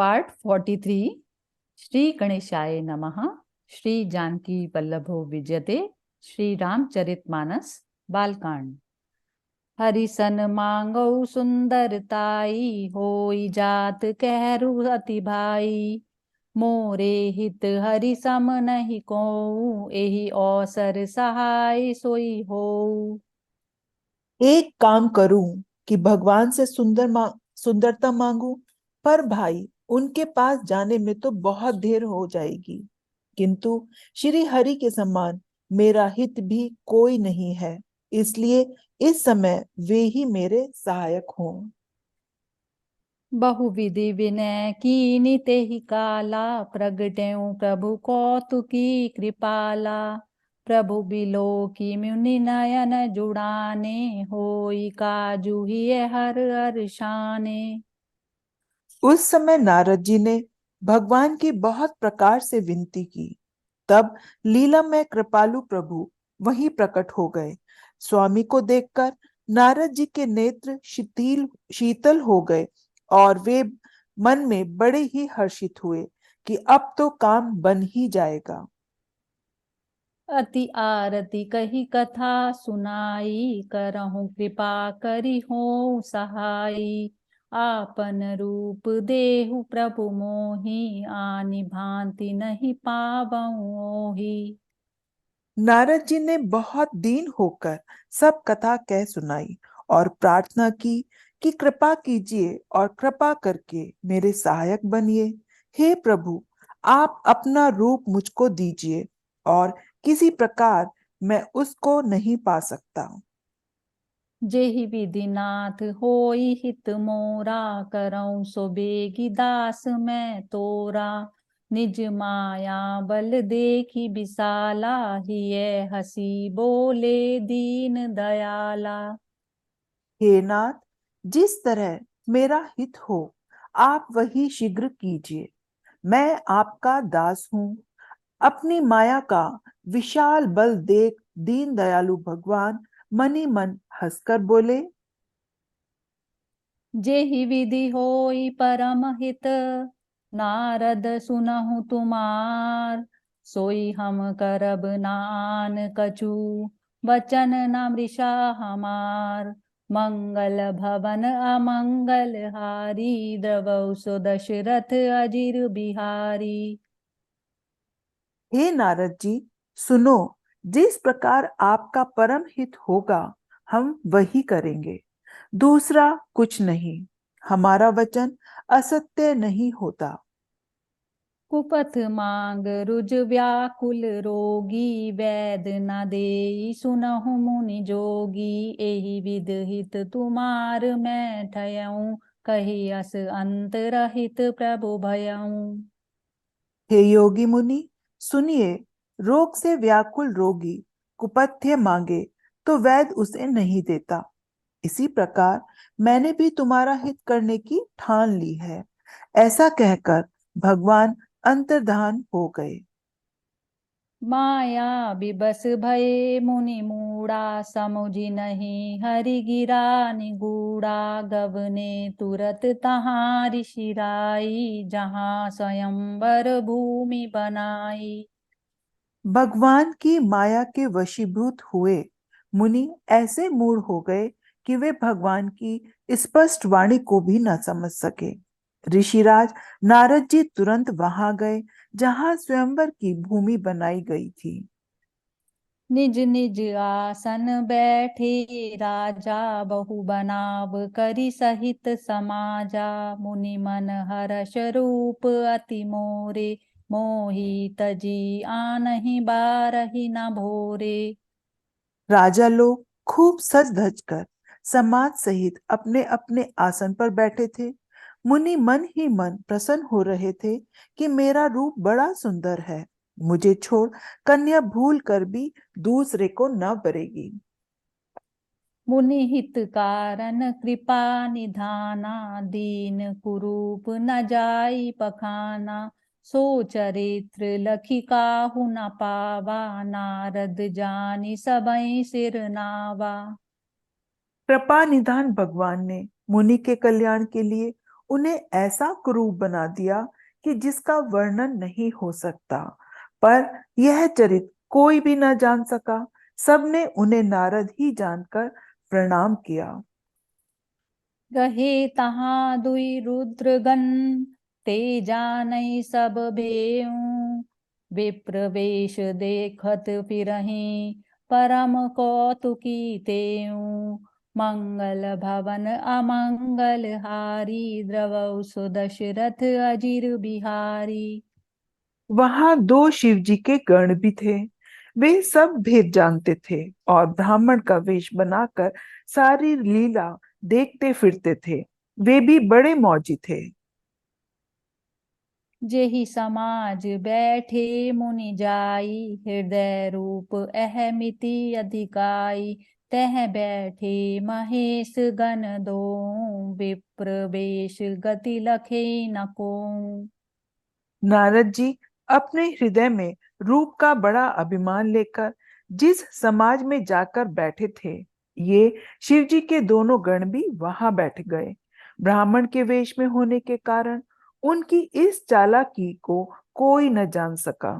Part 43। Shri गणेशाय नमः। श्री जानकी वल्लभो विजयते। श्री रामचरितमानस बालकांड। हरिसन मांगौ सुंदरताई, होई जात कहरु अति भाई। मोरे हित हरि सम नहीं कोऊ, एहि अवसर सहाय सोई हो। एक काम करूं कि भगवान से सुंदरता मांगू, पर भाई उनके पास जाने में तो बहुत देर हो जाएगी। किंतु श्री हरि के समान मेरा हित भी कोई नहीं है, इसलिए इस समय वे ही मेरे सहायक हों। बहुविधि विनय कीनि तेहि काला, प्रगट्यों प्रभु कौतुकी कृपाला। प्रभु बिलोकी मुनि नयन जुड़ाने, होई काजू ही हर हर्षाने। उस समय नारद जी ने भगवान की बहुत प्रकार से विनती की। तब लीलामय कृपालु प्रभु वहीं प्रकट हो गए। स्वामी को देखकर नारद जी के नेत्र शीतल हो गए और वे मन में बड़े ही हर्षित हुए कि अब तो काम बन ही जाएगा। अति आरती कही कथा सुनाई, करहु कृपा करी हो सहाई। आपन रूप देहु प्रभु मोहि, आनि भांति नहीं पावऊँ ओहि। नारद जी ने बहुत दीन होकर सब कथा कह सुनाई और प्रार्थना की कि कृपा कीजिए और कृपा करके मेरे सहायक बनिए। हे प्रभु, आप अपना रूप मुझको दीजिए और किसी प्रकार मैं उसको नहीं पा सकता। जेहि विधि नाथ होई हित मोरा, करऊँ सो बेगी दास मैं तोरा। निज माया बल देखी विशाला, हिय हसी बोले दीन दयाला। हे नाथ, जिस तरह मेरा हित हो आप वही शीघ्र कीजिए। मैं आपका दास हूँ। अपनी माया का विशाल बल देख दीन दयालु भगवान मनी मन हंसकर बोले, जेहि विधि होई परम हित, नारद सुनहु तुमार। सोई हम करब नान कछु, वचन न मृषा हमार। मंगल भवन अमंगल हारी, द्रवौ सो दशरथ अजिर बिहारी। हे नारद जी, सुनो, जिस प्रकार आपका परम हित होगा हम वही करेंगे, दूसरा कुछ नहीं। हमारा वचन असत्य नहीं होता। कुपथ मांग रुज व्याकुल रोगी, वैद न देई सुनहु मुनि जोगी। एहि विध हित तुमार मैं ठयऊँ, कही अस अंत रहित प्रभु भयऊँ। हे योगी मुनि, सुनिए, रोग से व्याकुल रोगी कुपथ्य मांगे तो वैद्य उसे नहीं देता। इसी प्रकार मैंने भी तुम्हारा हित करने की ठान ली है। ऐसा कहकर भगवान अंतर्धान हो गए। माया बिबस भये मुनि मूढ़ा, समुझि नहीं हरि गिरा निगूढ़ा। गवने तुरत तहाँ ऋषि राई, जहाँ स्वयंवर भूमि बनाई। भगवान की माया के वशीभूत हुए मुनि ऐसे मूढ़ हो गए कि वे भगवान की स्पष्ट वाणी को भी न समझ सके। ऋषिराज नारद जी तुरंत वहां गए जहां स्वयंवर की भूमि बनाई गई थी। निज निज आसन बैठे राजा, बहु बनाव करि सहित समाजा। मुनि मन हर्ष रूप अति मोरे, मोहि तजी आनहि बारहि न भोरे। राजा लोग खूब सज धज कर समाज सहित अपने अपने आसन पर बैठे थे। मुनि मन ही मन प्रसन्न हो रहे थे कि मेरा रूप बड़ा सुंदर है, मुझे छोड़ कन्या भूल कर भी दूसरे को न बरेगी। मुनि हित कारण कृपा निधाना, दीन कुरूप न जाई पखाना। सो चरित्र लखि काहू न पावा, नारद जानि सबई सिर नावा। कृपा निधान भगवान ने मुनि के कल्याण के लिए उन्हें ऐसा कुरूप बना दिया कि जिसका वर्णन नहीं हो सकता। पर यह चरित्र कोई भी न जान सका। सबने उन्हें नारद ही जानकर प्रणाम किया। रहे तहाँ दुई रुद्रगण, ते जानै सब भेऊँ। विप्र वेश देखत फिरहीं, परम कौतुकी तेऊँ। मंगल भवन अमंगल हारी, द्रवौ सुदशरथ अजिर बिहारी। वहां दो शिव जी के गण भी थे। वे सब भेद जानते थे और ब्राह्मण का वेश बनाकर सारी लीला देखते फिरते थे। वे भी बड़े मौजी थे। जेहि समाज बैठे मुनि जाई, हृदय रूप अहमिति अधिकाई। तह बैठे महेश गण दों, विप्र वेश गति लखे न कोऊं। नारद जी अपने हृदय में रूप का बड़ा अभिमान लेकर जिस समाज में जाकर बैठे थे, ये शिव जी के दोनों गण भी वहां बैठ गए। ब्राह्मण के वेश में होने के कारण उनकी इस चालाकी को कोई न जान सका।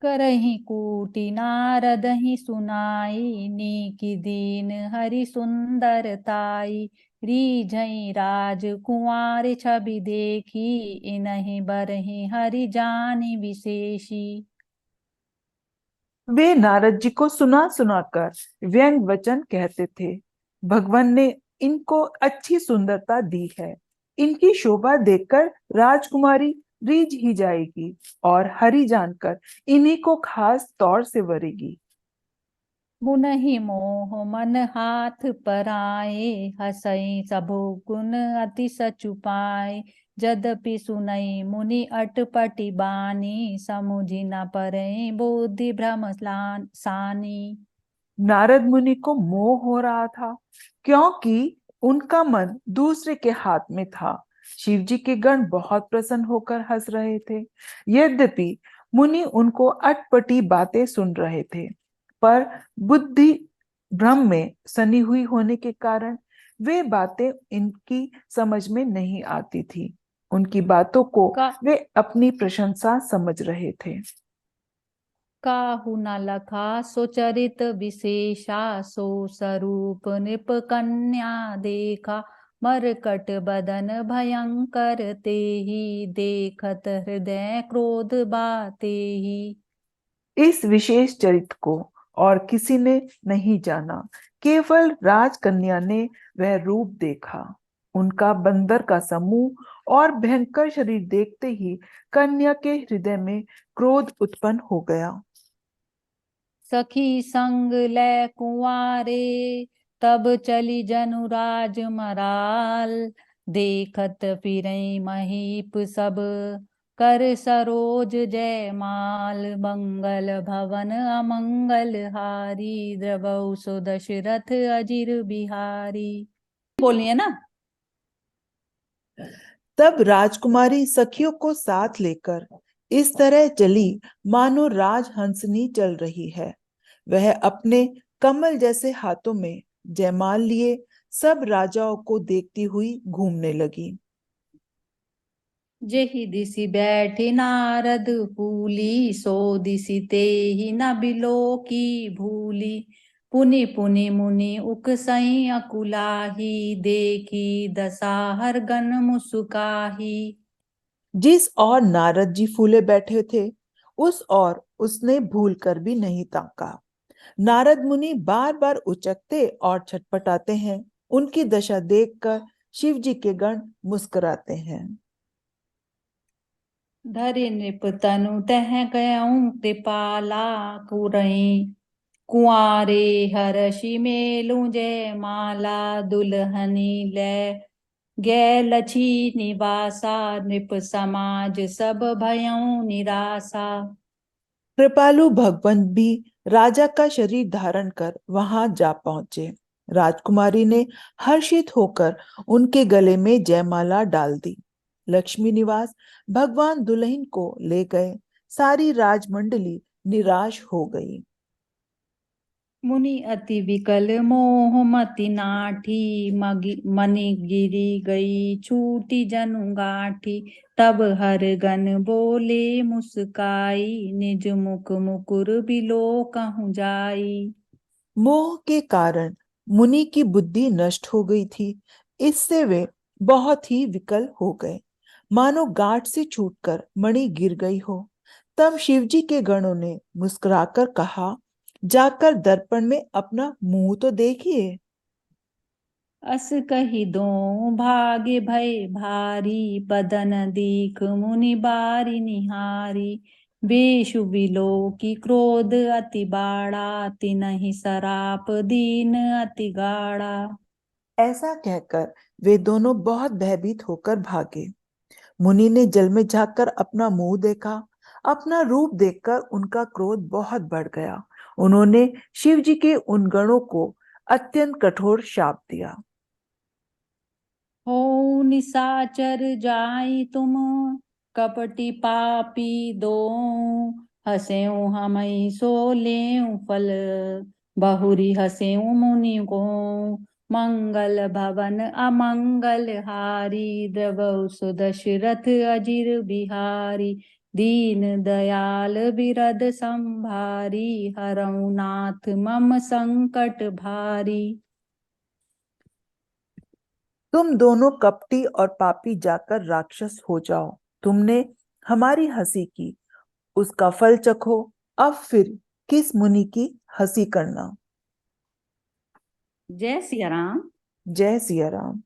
करहि कूटि नारदहि सुनाई, नीकी दीन हरि सुंदरताई। रीझई राजकुंवर छवि देखी, इनहि बरहि हरि जानि विशेषी। वे नारद जी को सुना सुनाकर व्यंग वचन कहते थे। भगवान ने इनको अच्छी सुंदरता दी है। इनकी शोभा देखकर राजकुमारी रीझ ही जाएगी और हरि जानकर इन्हीं को खास तौर से वरेगी। मुनहि मोह मन हाथ पराए, हसई सबो गुण अति सचुपाए। यद्यपि सुनई मुनि अटपटी बानी, समुझि न परै बुद्धि भ्रम सानी। नारद मुनि को मोह हो रहा था क्योंकि उनका मन दूसरे के हाथ में था। शिव जी के गण बहुत प्रसन्न होकर हंस रहे थे। यद्यपि मुनि उनको अटपटी बातें सुन रहे थे, पर बुद्धि भ्रम में सनी हुई होने के कारण वे बातें इनकी समझ में नहीं आती थी। उनकी बातों को का वे अपनी प्रशंसा समझ रहे थे। काहू न लखा सो चरित विशेषा, सो स्वरूप नृप कन्या देखा। मरकट बदन भयंकर तेहि, देखत हृदय क्रोध बातेहि। इस विशेष चरित्र को और किसी ने नहीं जाना, केवल राजकन्या ने वह रूप देखा। उनका बंदर का समूह और भयंकर शरीर देखते ही कन्या के हृदय में क्रोध उत्पन्न हो गया। सखी संग लै कुंवारे, तब चली जनुराज मराल। देखत फिरई महीप सब, कर सरोज जयमाल। मंगल भवन अमंगल हारी, द्रवौ सो दशरथ अजिर बिहारी। बोलिए ना। तब राजकुमारी सखियों को साथ लेकर इस तरह चली मानो राजहंसनी चल रही है। वह अपने कमल जैसे हाथों में जयमाल लिए सब राजाओं को देखती हुई घूमने लगी। जेहि दिसि बैठे नारद फूली, सो दिसि तेहि न बिलो की भूली। पुनि पुनि मुनि उकसई अकुलाही, देखी दशा हर गन मुसुकाही। जिस और नारद जी फूले बैठे थे, उस और उसने भूल कर भी नहीं ताका। नारद मुनि बार बार उचकते और छटपटाते हैं। उनकी दशा देखकर शिव जी के गण मुस्कुराते हैं। धरि नृप तनु तह गयऊँ कृपाला, कुरई कुआरे हरषि मेलु जय माला। दुल्हनी लै गै लछी निवासा, नृप समाज सब भयऊँ निराशा। कृपालु भगवंत भी राजा का शरीर धारण कर वहां जा पहुंचे। राजकुमारी ने हर्षित होकर उनके गले में जयमाला डाल दी। लक्ष्मी निवास भगवान दुल्हन को ले गए। सारी राजमंडली निराश हो गई। मुनि अति विकल मोह मति नाठी, मनि गिरी गई छूटी जनु गाठी। तब हर गन बोले मुस्काई, निज मुख मुकुर बिलो कहूँ जाई। मोह के कारण मुनि की बुद्धि नष्ट हो गई थी। इससे वे बहुत ही विकल हो गए, मानो गांठ से छूटकर मणि गिर गई हो। तब शिवजी के गणों ने मुस्कुराकर कहा, जाकर दर्पण में अपना मुंह तो देखिए। अस कही दो भागे भय भारी, बदन दीख मुनि बारी निहारी। बेशु बिलो की क्रोध अति बाड़ा, तिनहि सराप दीन अति गाड़ा। ऐसा कहकर वे दोनों बहुत भयभीत होकर भागे। मुनि ने जल में झांककर अपना मुंह देखा। अपना रूप देखकर उनका क्रोध बहुत बढ़ गया। उन्होंने शिव जी के उन गणों को अत्यंत कठोर शाप दिया। हो निशाचर जाई तुम, कपटी पापी दो। हसेऊ हमई सो लेऊ फल, बहुरी हसेऊ मुनि को। मंगल भवन अमंगल हारी, द्रवौ सुदशरथ अजिर बिहारी। दीन दयाल बिरद संभारी, हरऊ नाथ मम संकट भारी। तुम दोनों कपटी और पापी जाकर राक्षस हो जाओ। तुमने हमारी हंसी की, उसका फल चखो। अब फिर किस मुनि की हंसी करना। जय सिया राम। जय सिया राम।